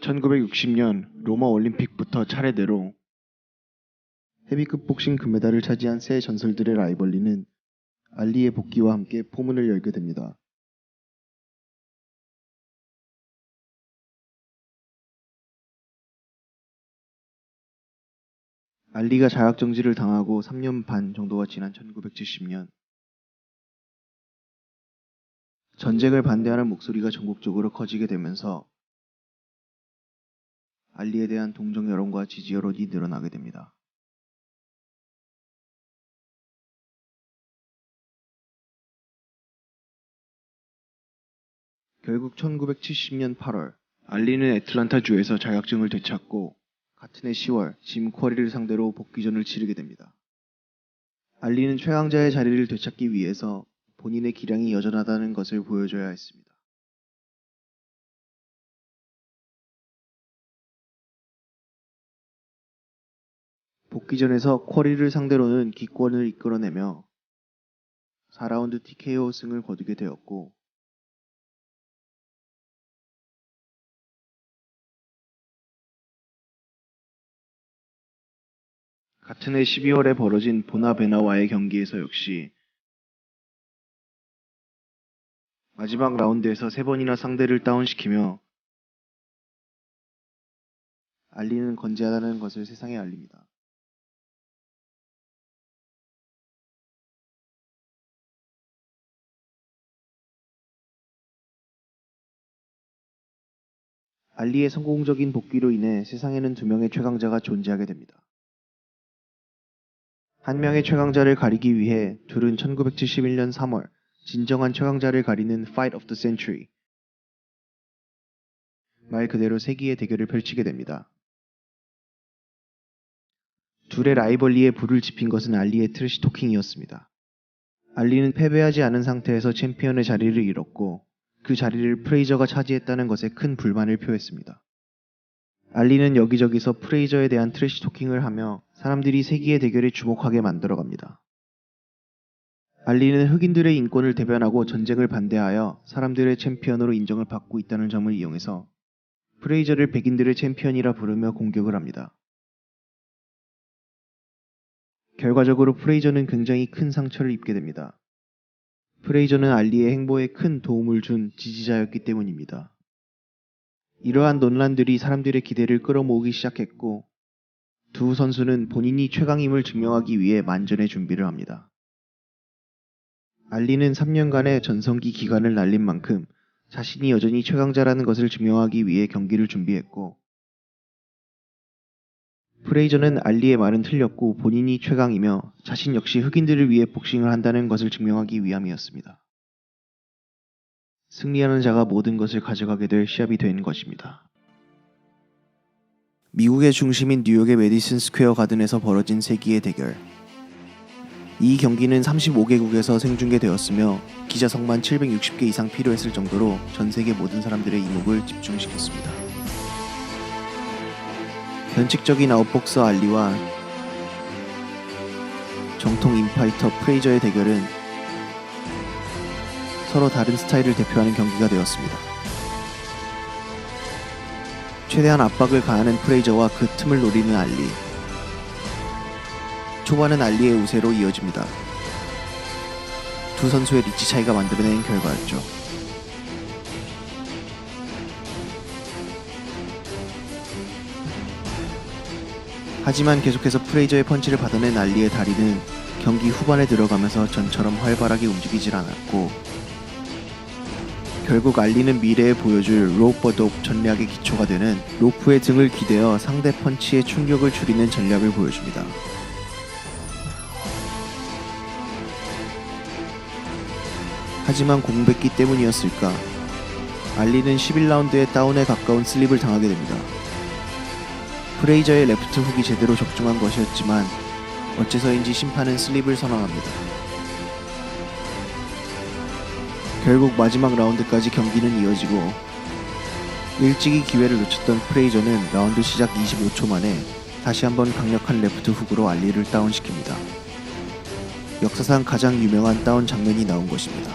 1960년 로마 올림픽부터 차례대로 헤비급 복싱 금메달을 차지한 새 전설들의 라이벌리는 알리의 복귀와 함께 포문을 열게 됩니다. 알리가 자각정지를 당하고 3년 반 정도가 지난 1970년, 전쟁을 반대하는 목소리가 전국적으로 커지게 되면서 알리에 대한 동정 여론과 지지 여론이 늘어나게 됩니다. 결국 1970년 8월, 알리는 애틀란타주에서 자격증을 되찾고 같은 해 10월 짐 쿼리를 상대로 복귀전을 치르게 됩니다. 알리는 최강자의 자리를 되찾기 위해서 본인의 기량이 여전하다는 것을 보여줘야 했습니다. 복귀전에서 쿼리를 상대로는 기권을 이끌어내며 4라운드 TKO 승을 거두게 되었고, 같은 해 12월에 벌어진 보나베나와의 경기에서 역시 마지막 라운드에서 3번이나 상대를 다운시키며 알리는 건재하다는 것을 세상에 알립니다. 알리의 성공적인 복귀로 인해 세상에는 2명의 최강자가 존재하게 됩니다. 한 명의 최강자를 가리기 위해 둘은 1971년 3월 진정한 최강자를 가리는 Fight of the Century, 말 그대로 세기의 대결을 펼치게 됩니다. 둘의 라이벌리에 불을 지핀 것은 알리의 트래시 토킹이었습니다. 알리는 패배하지 않은 상태에서 챔피언의 자리를 잃었고 그 자리를 프레이저가 차지했다는 것에 큰 불만을 표했습니다. 알리는 여기저기서 프레이저에 대한 트래시 토킹을 하며 사람들이 세기의 대결에 주목하게 만들어갑니다. 알리는 흑인들의 인권을 대변하고 전쟁을 반대하여 사람들의 챔피언으로 인정을 받고 있다는 점을 이용해서 프레이저를 백인들의 챔피언이라 부르며 공격을 합니다. 결과적으로 프레이저는 굉장히 큰 상처를 입게 됩니다. 프레이저는 알리의 행보에 큰 도움을 준 지지자였기 때문입니다. 이러한 논란들이 사람들의 기대를 끌어모으기 시작했고 두 선수는 본인이 최강임을 증명하기 위해 만전의 준비를 합니다. 알리는 3년간의 전성기 기간을 날린 만큼 자신이 여전히 최강자라는 것을 증명하기 위해 경기를 준비했고, 프레이저는 알리의 말은 틀렸고 본인이 최강이며 자신 역시 흑인들을 위해 복싱을 한다는 것을 증명하기 위함이었습니다. 승리하는 자가 모든 것을 가져가게 될 시합이 된 것입니다. 미국의 중심인 뉴욕의 메디슨 스퀘어 가든에서 벌어진 세기의 대결. 이 경기는 35개국에서 생중계되었으며 기자석만 760개 이상 필요했을 정도로 전 세계 모든 사람들의 이목을 집중시켰습니다. 변칙적인 아웃복서 알리와 정통 인파이터 프레이저의 대결은 서로 다른 스타일을 대표하는 경기가 되었습니다. 최대한 압박을 가하는 프레이저와 그 틈을 노리는 알리. 초반은 알리의 우세로 이어집니다. 두 선수의 리치 차이가 만들어낸 결과였죠. 하지만 계속해서 프레이저의 펀치를 받아낸 알리의 다리는 경기 후반에 들어가면서 전처럼 활발하게 움직이질 않았고, 결국 알리는 미래에 보여줄 로프버독 전략의 기초가 되는 로프의 등을 기대어 상대 펀치의 충격을 줄이는 전략을 보여줍니다. 하지만 공백기 때문이었을까, 알리는 11라운드에 다운에 가까운 슬립을 당하게 됩니다. 프레이저의 레프트 훅이 제대로 적중한 것이었지만 어째서인지 심판은 슬립을 선언합니다. 결국 마지막 라운드까지 경기는 이어지고 일찍이 기회를 놓쳤던 프레이저는 라운드 시작 25초 만에 다시 한번 강력한 레프트 훅으로 알리를 다운시킵니다. 역사상 가장 유명한 다운 장면이 나온 것입니다.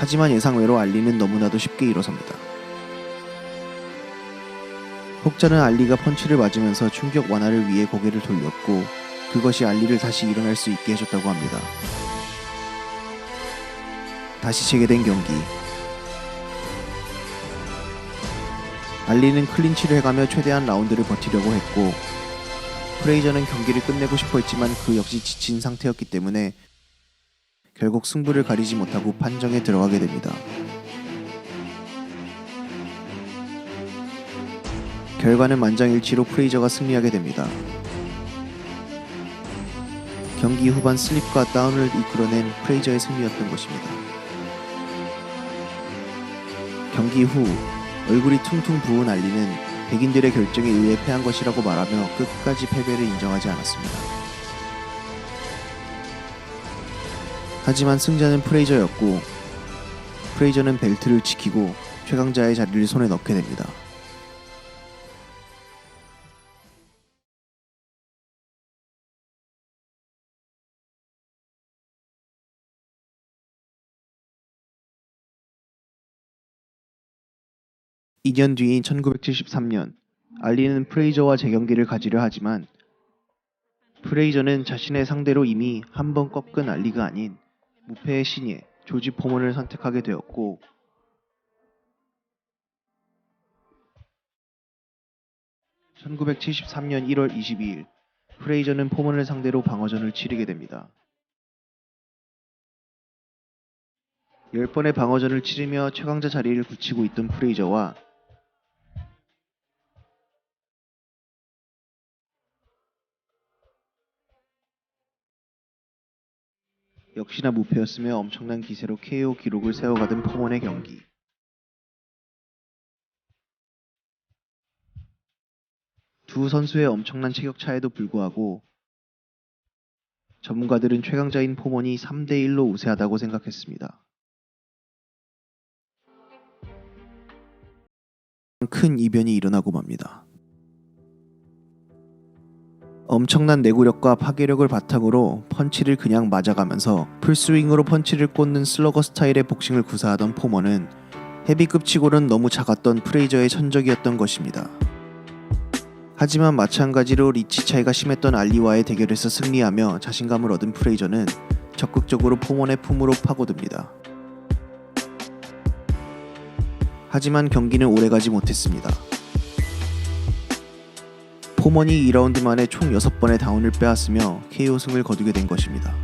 하지만 예상외로 알리는 너무나도 쉽게 일어섭니다. 혹자는 알리가 펀치를 맞으면서 충격 완화를 위해 고개를 돌렸고 그것이 알리를 다시 일어날 수 있게 해줬다고 합니다. 다시 재개된 경기. 알리는 클린치를 해가며 최대한 라운드를 버티려고 했고 프레이저는 경기를 끝내고 싶어 했지만 그 역시 지친 상태였기 때문에 결국 승부를 가리지 못하고 판정에 들어가게 됩니다. 결과는 만장일치로 프레이저가 승리하게 됩니다. 경기 후반 슬립과 다운을 이끌어낸 프레이저의 승리였던 것입니다. 경기 후 얼굴이 퉁퉁 부은 알리는 백인들의 결정에 의해 패한 것이라고 말하며 끝까지 패배를 인정하지 않았습니다. 하지만 승자는 프레이저였고 프레이저는 벨트를 지키고 최강자의 자리를 손에 넣게 됩니다. (2년) 뒤인 1973년 알리는 프레이저와 재경기를 가지려 하지만 프레이저는 자신의 상대로 이미 한 번 꺾은 알리가 아닌 무패의 신예 조지 포먼을 선택하게 되었고 1973년 1월 22일 프레이저는 포먼을 상대로 방어전을 치르게 됩니다. 10번의 방어전을 치르며 최강자 자리를 굳히고 있던 프레이저와 역시나 무패였으며 엄청난 기세로 KO 기록을 세워가던 포먼의 경기. 두 선수의 엄청난 체격 차에도 불구하고 전문가들은 최강자인 포먼이 3대1로 우세하다고 생각했습니다. 큰 이변이 일어나고 맙니다. 엄청난 내구력과 파괴력을 바탕으로 펀치를 그냥 맞아가면서 풀스윙으로 펀치를 꽂는 슬러거 스타일의 복싱을 구사하던 포먼은 헤비급 치고는 너무 작았던 프레이저의 천적이었던 것입니다. 하지만 마찬가지로 리치 차이가 심했던 알리와의 대결에서 승리하며 자신감을 얻은 프레이저는 적극적으로 포먼의 품으로 파고듭니다. 하지만 경기는 오래가지 못했습니다. 포먼이 2라운드 만에 총 6번의 다운을 빼앗으며 KO 승을 거두게 된 것입니다.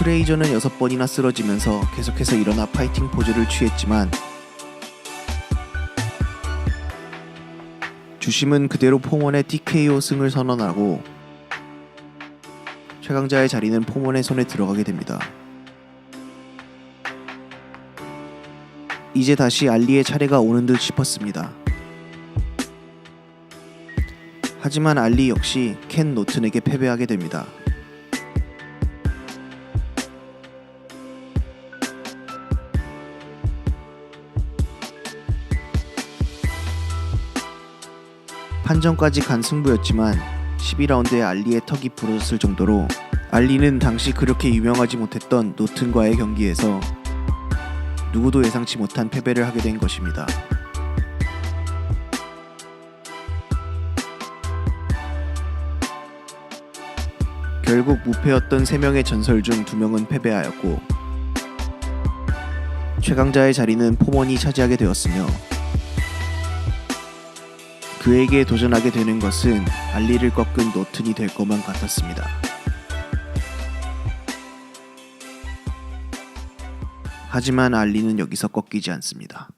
프레이저는 6번이나 쓰러지면서 계속해서 일어나 파이팅 포즈를 취했지만 주심은 그대로 포먼의 TKO 승을 선언하고 최강자의 자리는 포먼의 손에 들어가게 됩니다. 이제 다시 알리의 차례가 오는 듯 싶었습니다. 하지만 알리 역시 켄 노튼에게 패배하게 됩니다. 판정까지 간 승부였지만 12라운드에 알리의 턱이 부러졌을 정도로 알리는 당시 그렇게 유명하지 못했던 노튼과의 경기에서 누구도 예상치 못한 패배를 하게 된 것입니다. 결국 무패였던 3명의 전설 중 2명은 패배하였고 최강자의 자리는 포먼이 차지하게 되었으며 그에게 도전하게 되는 것은 알리를 꺾은 노튼이 될 것만 같았습니다. 하지만 알리는 여기서 꺾이지 않습니다.